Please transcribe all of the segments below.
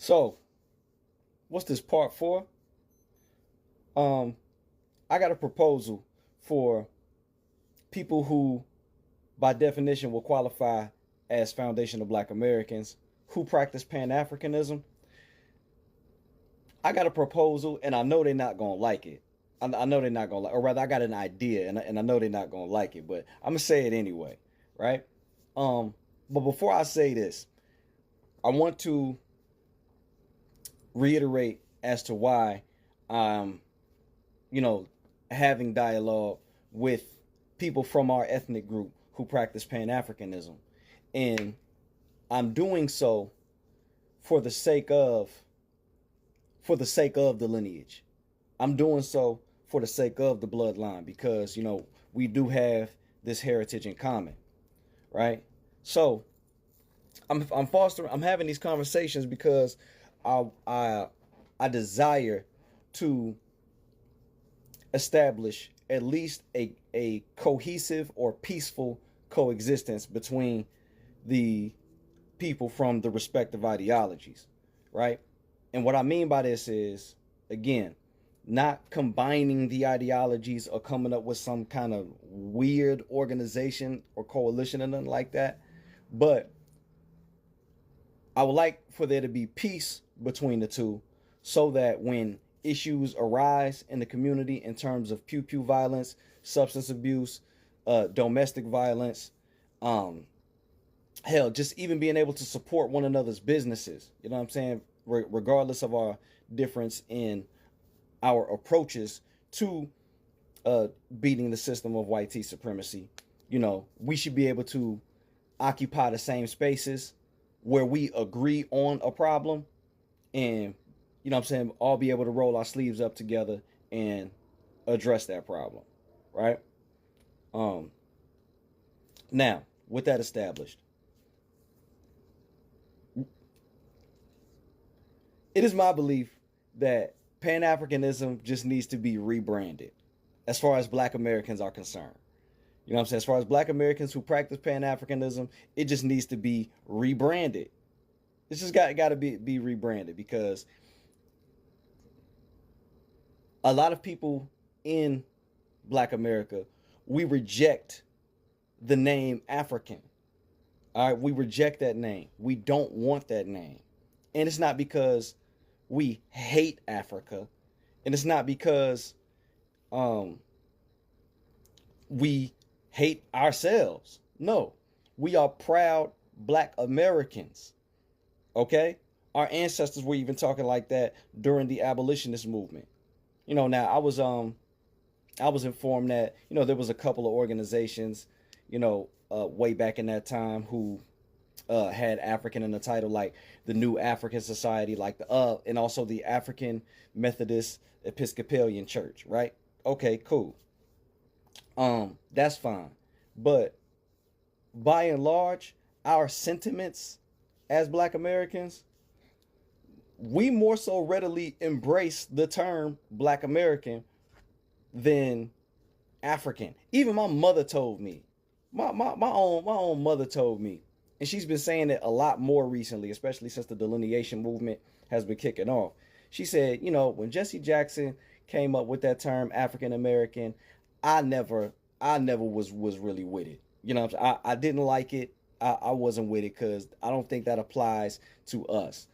So, what's this part for? I got a proposal for people who, by definition, will qualify as foundational Black Americans who practice Pan-Africanism. I got a proposal, and I know they're not gonna like it. I know they're not gonna like, or rather, I got an idea, and I know they're not gonna like it, but I'm gonna say it anyway, right? But before I say this, I want to reiterate as to why I'm, having dialogue with people from our ethnic group who practice Pan-Africanism. And I'm doing so for the sake of the lineage. I'm doing so for the sake of the bloodline because, we do have this heritage in common, right? So I'm having these conversations because I desire to establish at least a cohesive or peaceful coexistence between the people from the respective ideologies, right? And what I mean by this is, again, not combining the ideologies or coming up with some kind of weird organization or coalition or nothing like that, but I would like for there to be peace between the two so that when issues arise in the community in terms of pew violence, substance abuse, domestic violence, hell, just even being able to support one another's businesses, you know what I'm saying? Regardless of our difference in our approaches to beating the system of white supremacy, we should be able to occupy the same spaces where we agree on a problem and, all be able to roll our sleeves up together and address that problem, right? Now, with that established, it is my belief that Pan-Africanism just needs to be rebranded as far as Black Americans are concerned. You know what I'm saying? As far as Black Americans who practice Pan-Africanism, it just needs to be rebranded. It's just got to be rebranded because a lot of people in Black America, we reject the name African. All right, we reject that name. We don't want that name. And it's not because we hate Africa, and it's not because we hate ourselves. No, we are proud Black Americans. Okay, our ancestors were even talking like that during the abolitionist movement. Now I was informed that there was a couple of organizations, way back in that time who had African in the title, like the New African Society, like and also the African Methodist Episcopalian Church, right? Okay, cool. That's fine. But by and large, our sentiments as Black Americans, we more so readily embrace the term Black American than African. Even my mother told me, my own mother told me, and she's been saying it a lot more recently, especially since the delineation movement has been kicking off. She said, when Jesse Jackson came up with that term African American, I never was really with it. I didn't like it. I wasn't with it because I don't think that applies to us.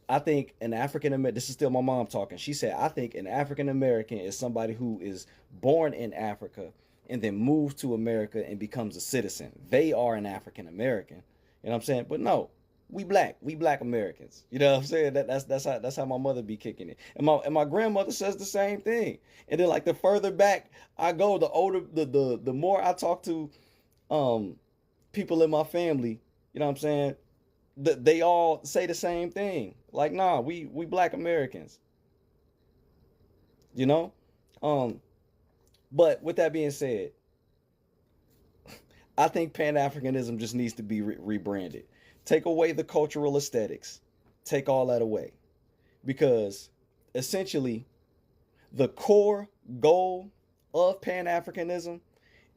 I think an African American, this is still my mom talking. She said, I think an African American is somebody who is born in Africa and then moves to America and becomes a citizen. They are an African American. You know what I'm saying? But no, we Black Americans. You know what I'm saying? That's how my mother be kicking it. And my grandmother says the same thing. And then like the further back I go, the more I talk to people in my family, you know what I'm saying? They all say the same thing. Like, nah, we Black Americans. But with that being said, I think Pan-Africanism just needs to be rebranded. Take away the cultural aesthetics. Take all that away. Because essentially, the core goal of Pan-Africanism,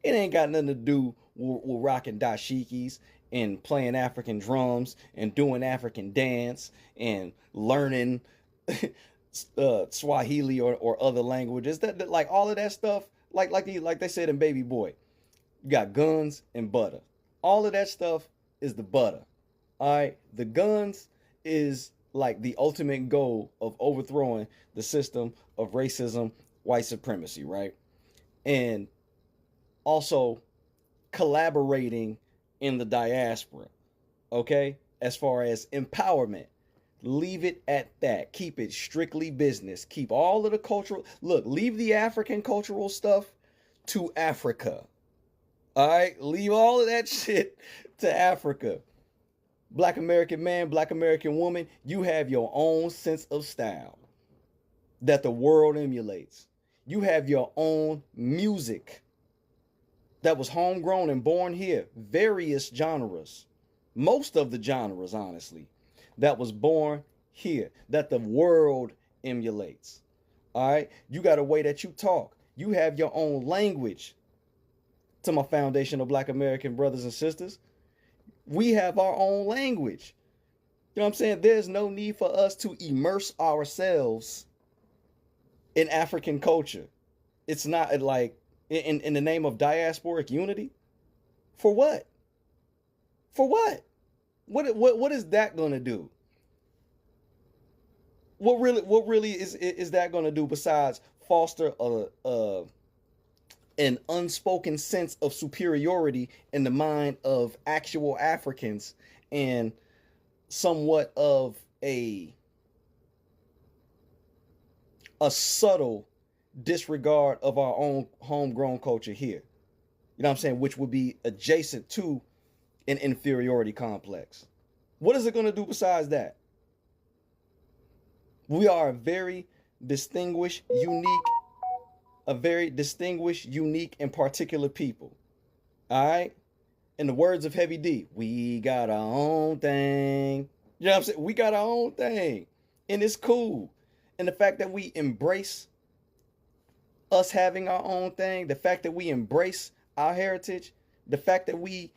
it ain't got nothing to do with rocking dashikis and playing African drums and doing African dance and learning Swahili or other languages. That like all of that stuff, like they said in Baby Boy, you got guns and butter. All of that stuff is the butter. All right, the guns is like the ultimate goal of overthrowing the system of racism, white supremacy, right? And also collaborating in the diaspora, okay? As far as empowerment, leave it at that. Keep it strictly business. Keep all of the cultural, look, leave the African cultural stuff to Africa. All right? Leave all of that shit to Africa. Black American man, Black American woman, you have your own sense of style that the world emulates. You have your own music that was homegrown and born here. Various genres. Most of the genres, honestly, that was born here, that the world emulates. All right? You got a way that you talk. You have your own language. To my foundational Black American brothers and sisters, we have our own language. You know what I'm saying? There's no need for us to immerse ourselves in African culture. It's not like in the name of diasporic unity. For what? For what? What is that going to do? What really is that going to do besides foster an unspoken sense of superiority in the mind of actual Africans and somewhat of a subtle disregard of our own homegrown culture here. You know what I'm saying? Which would be adjacent to an inferiority complex. What is it going to do besides that? We are a very distinguished, unique, and particular people. All right? In the words of Heavy D, we got our own thing. You know what I'm saying? We got our own thing. And it's cool. And the fact that we embrace us having our own thing, the fact that we embrace our heritage, the fact that we,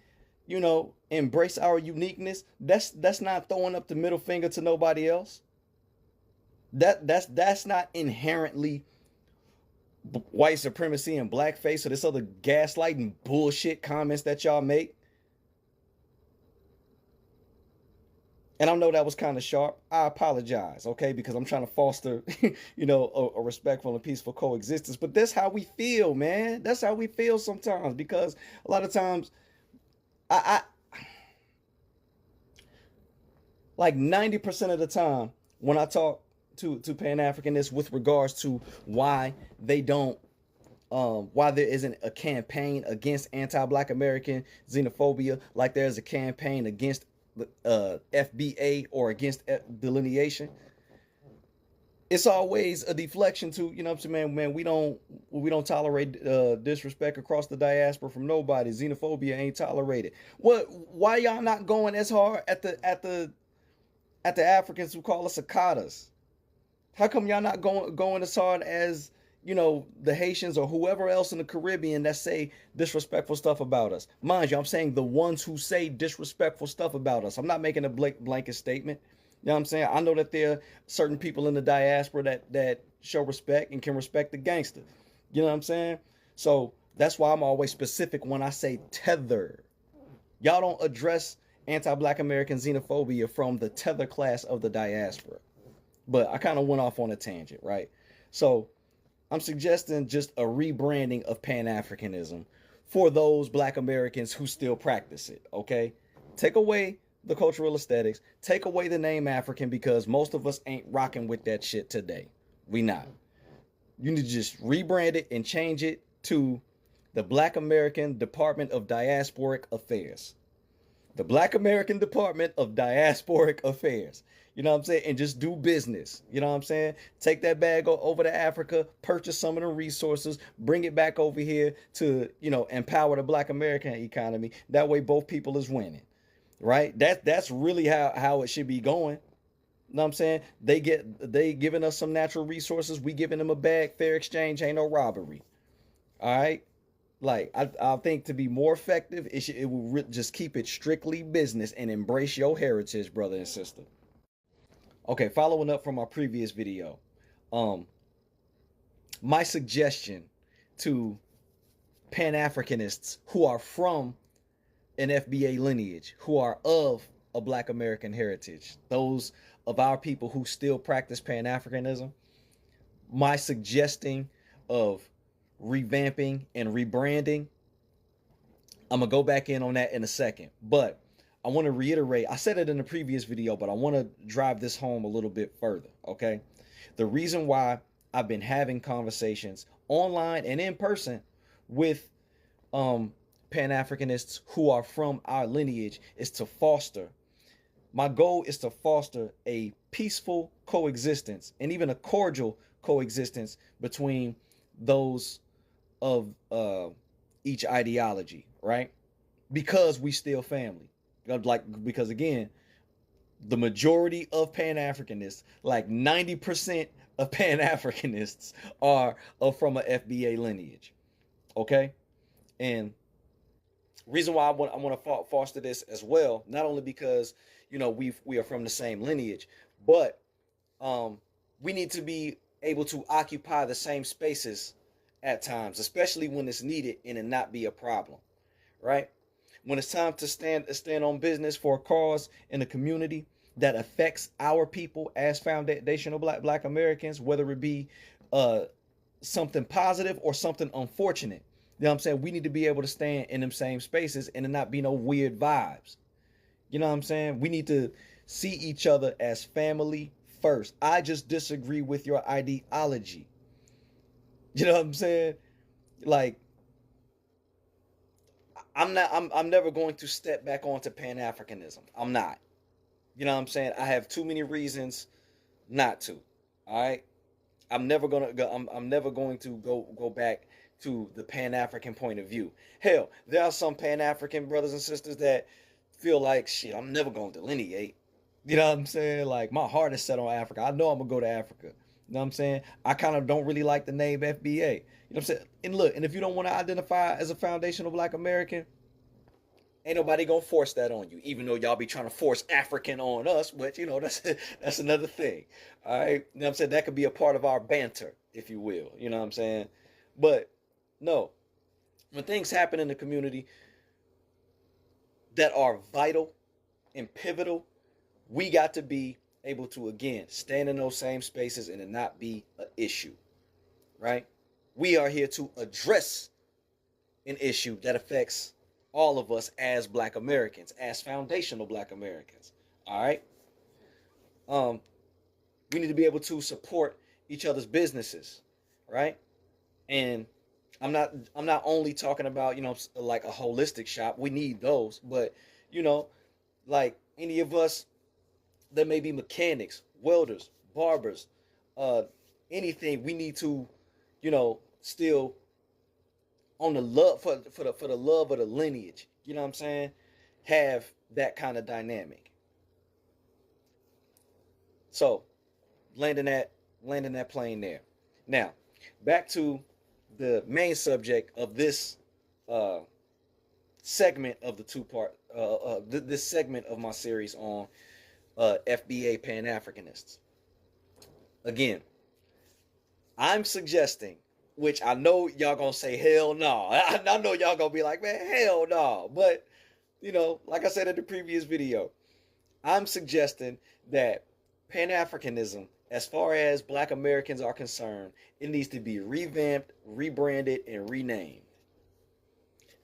embrace our uniqueness, that's not throwing up the middle finger to nobody else. That's not inherently white supremacy and blackface or this other gaslighting bullshit comments that y'all make. And I know that was kind of sharp. I apologize, okay? Because I'm trying to foster, a respectful and peaceful coexistence. But that's how we feel, man. That's how we feel sometimes. Because a lot of times, I like 90% of the time when I talk to Pan-Afrikanists with regards to why they don't, why there isn't a campaign against anti-Black American xenophobia, like there's a campaign against FBA or against delineation, it's always a deflection to, you know what I'm saying, man, we don't tolerate disrespect across the diaspora from nobody. Xenophobia ain't tolerated. Why y'all not going as hard at the Africans who call us Akatas? How come y'all not going as hard as, the Haitians or whoever else in the Caribbean that say disrespectful stuff about us? Mind you, I'm saying the ones who say disrespectful stuff about us. I'm not making a blanket statement. You know what I'm saying? I know that there are certain people in the diaspora that show respect and can respect the gangster. You know what I'm saying? So that's why I'm always specific when I say tether. Y'all don't address anti-Black American xenophobia from the tether class of the diaspora. But I kind of went off on a tangent, right? So I'm suggesting just a rebranding of Pan-Africanism for those Black Americans who still practice it, okay? Take away the cultural aesthetics, take away the name African, because most of us ain't rocking with that shit today. We not. You need to just rebrand it and change it to the Black American Department of Diasporic Affairs. The Black American Department of Diasporic Affairs. You know what I'm saying? And just do business. You know what I'm saying? Take that bag over to Africa, purchase some of the resources, bring it back over here to, empower the Black American economy. That way both people is winning. Right? That's really how it should be going. You know what I'm saying? They giving us some natural resources. We giving them a bag. Fair exchange, ain't no robbery. All right? Like I think to be more effective, it will just keep it strictly business and embrace your heritage, brother and sister. Okay, following up from our previous video, um, my suggestion to Pan-Afrikanists who are from an FBA lineage, who are of a Black American heritage, those of our people who still practice Pan-Africanism, my suggesting of revamping and rebranding, I'm gonna go back in on that in a second, but I want to reiterate, I said it in the previous video, but I want to drive this home a little bit further. Okay, the reason why I've been having conversations online and in person with Pan-Afrikanists who are from our lineage is to foster, my goal is to foster a peaceful coexistence and even a cordial coexistence between those of each ideology, right? Because we still family. Because again, the majority of Pan-Afrikanists, like 90% of Pan-Afrikanists are from a FBA lineage. Okay? And reason why I want to foster this as well, not only because we are from the same lineage, but we need to be able to occupy the same spaces at times, especially when it's needed and it not be a problem, right? When it's time to stand on business for a cause in the community that affects our people as foundational black Americans, whether it be something positive or something unfortunate. You know what I'm saying? We need to be able to stand in them same spaces and it not be no weird vibes. You know what I'm saying? We need to see each other as family first. I just disagree with your ideology. You know what I'm saying? Like, I'm never going to step back onto Pan-Africanism. I'm not. You know what I'm saying? I have too many reasons not to. All right? I'm never going to go back to the Pan-African point of view. Hell, there are some Pan-African brothers and sisters that feel like, shit, I'm never going to delineate. You know what I'm saying? Like, my heart is set on Africa. I know I'm going to go to Africa. You know what I'm saying? I kind of don't really like the name FBA. You know what I'm saying? And look, and if you don't want to identify as a foundational Black American, ain't nobody gonna force that on you, even though y'all be trying to force African on us, but that's another thing. All right. You know what I'm saying? That could be a part of our banter, if you will. You know what I'm saying? But no, when things happen in the community that are vital and pivotal, we got to be able to, again, stand in those same spaces and it not be an issue, right? We are here to address an issue that affects all of us as Black Americans, as foundational Black Americans. All right. We need to be able to support each other's businesses, right? And I'm not only talking about like a holistic shop. We need those, but like any of us that may be mechanics, welders, barbers, anything, we need to still on the love for the love of the lineage, you know what I'm saying, have that kind of dynamic. So landing that plane there. Now back to the main subject of this segment of the two-part this segment of my series on FBA Pan-Afrikanists. Again, I'm suggesting, which I know y'all gonna say hell no. I know y'all gonna be like, man, hell no. But like I said in the previous video, I'm suggesting that Pan-Africanism, as far as Black Americans are concerned, it needs to be revamped, rebranded, and renamed.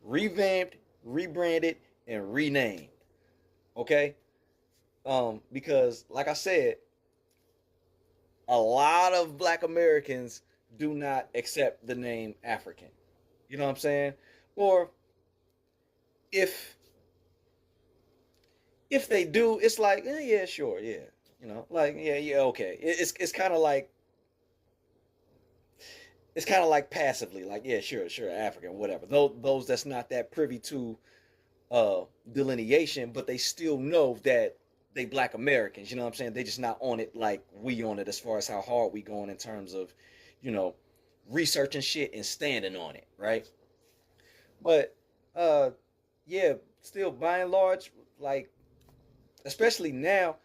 Revamped, rebranded, and renamed. Okay? Because like I said, a lot of Black Americans do not accept the name African. You know what I'm saying? Or if they do, it's like, yeah, sure, yeah. Like, yeah, okay. It's kind of like passively, like, yeah, sure, African, whatever. Those that's not that privy to delineation, but they still know that they Black Americans. You know what I'm saying? They just not on it like we on it, as far as how hard we going in terms of researching shit and standing on it, right? But yeah, still by and large, like especially now,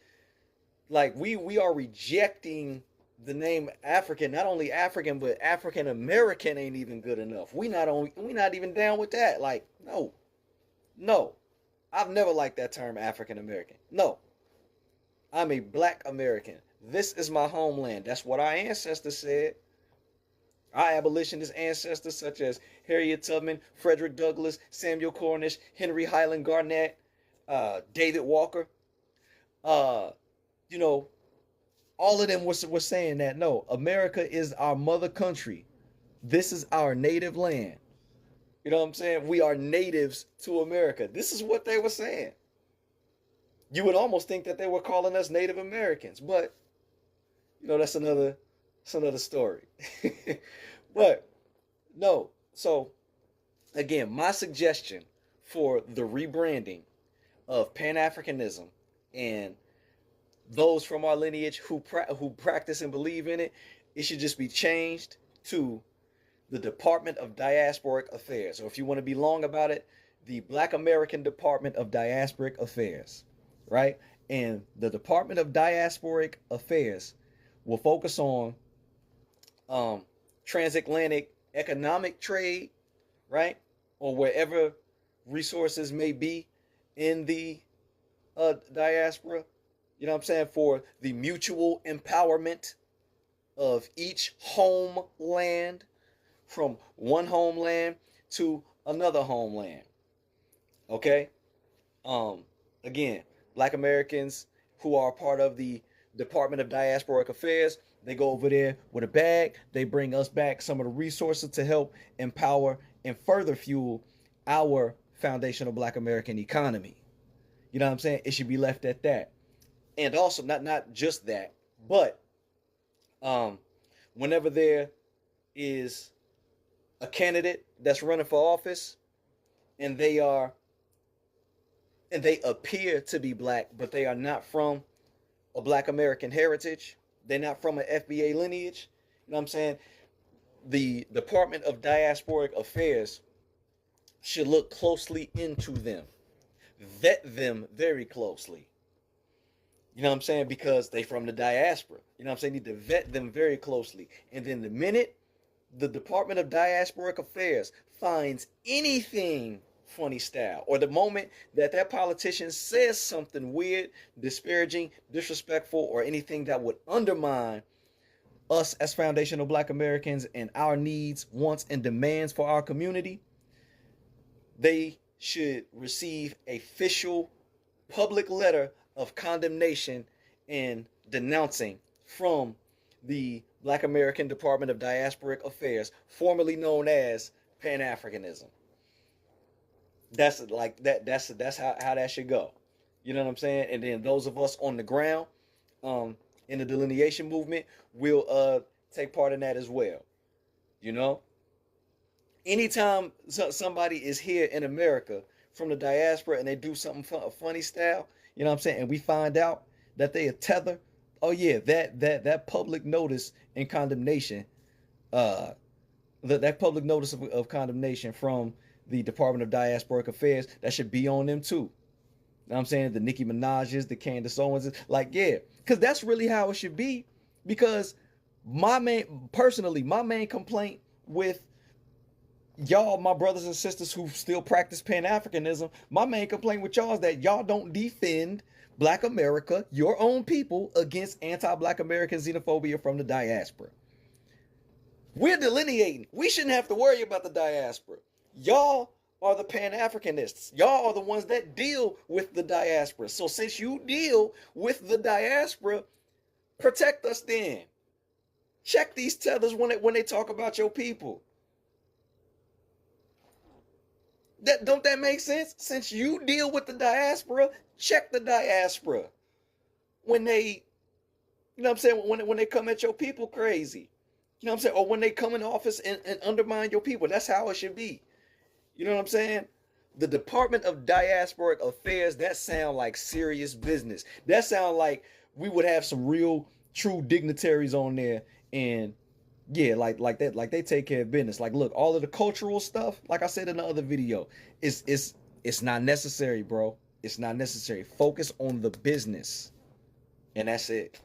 like we are rejecting the name African. Not only African, but African American ain't even good enough. We not even down with that. Like, no, no. I've never liked that term African American. No. I'm a black American. This is my homeland. That's what our ancestors said. Our abolitionist ancestors, such as Harriet Tubman, Frederick Douglass, Samuel Cornish, Henry Highland Garnett, David Walker, uh, you know, all of them were saying that no, America is our mother country. This is our native land. You know what I'm saying? We are natives to America. This is what they were saying. You would almost think that they were calling us Native Americans, but that's another story. But no, so again, my suggestion for the rebranding of Pan-Africanism and those from our lineage who practice and believe in it, it should just be changed to the Department of Diasporic Affairs, or if you want to be long about it, the Black American Department of Diasporic Affairs, right? And the Department of Diasporic Affairs will focus on transatlantic economic trade, right? Or wherever resources may be in the diaspora, you know what I'm saying, for the mutual empowerment of each homeland, from one homeland to another homeland. Okay? Again, Black Americans who are part of the Department of Diasporic Affairs, they go over there with a bag. They bring us back some of the resources to help empower and further fuel our foundational Black American economy. You know what I'm saying? It should be left at that. And also, not just that, but whenever there is a candidate that's running for office and they appear to be black, but they are not from a Black American heritage, they're not from an FBA lineage, you know what I'm saying? The Department of Diasporic Affairs should look closely into them, vet them very closely. You know what I'm saying? Because they from the diaspora. You know what I'm saying? Need to vet them very closely. And then the minute the Department of Diasporic Affairs finds anything funny style, or the moment that politician says something weird, disparaging, disrespectful, or anything that would undermine us as foundational Black Americans and our needs, wants, and demands for our community, they should receive a official public letter of condemnation and denouncing from the Black American Department of Diasporic Affairs, formerly known as Pan-Afrikanism. That's like that. That's how that should go. You know what I'm saying? And then those of us on the ground, in the delineation movement, will take part in that as well. You know, anytime somebody is here in America from the diaspora and they do something funny style, you know what I'm saying, and we find out that they are tethered, oh yeah, that public notice and condemnation, that public notice of condemnation from the Department of Diasporic Affairs, that should be on them too. You know what I'm saying? The Nicki Minaj's, the Candace Owens, like, yeah, because that's really how it should be. Because my main complaint with y'all, my brothers and sisters who still practice Pan-Africanism, my main complaint with y'all is that y'all don't defend Black America, your own people, against anti-Black American xenophobia from the diaspora. We're delineating. We shouldn't have to worry about the diaspora. Y'all are the Pan-Afrikanists. Y'all are the ones that deal with the diaspora. So since you deal with the diaspora, protect us then. Check these tethers when they talk about your people. Don't that make sense? Since you deal with the diaspora, check the diaspora when they, you know what I'm saying, when they come at your people crazy. You know what I'm saying? Or when they come in office and undermine your people. That's how it should be. You know what I'm saying? The Department of Diasporic Affairs, that sound like serious business. That sound like we would have some real, true dignitaries on there. And Yeah, like that, like they take care of business. Like, look, all of the cultural stuff, like I said in the other video, it's not necessary, bro. It's not necessary. Focus on the business, and that's it.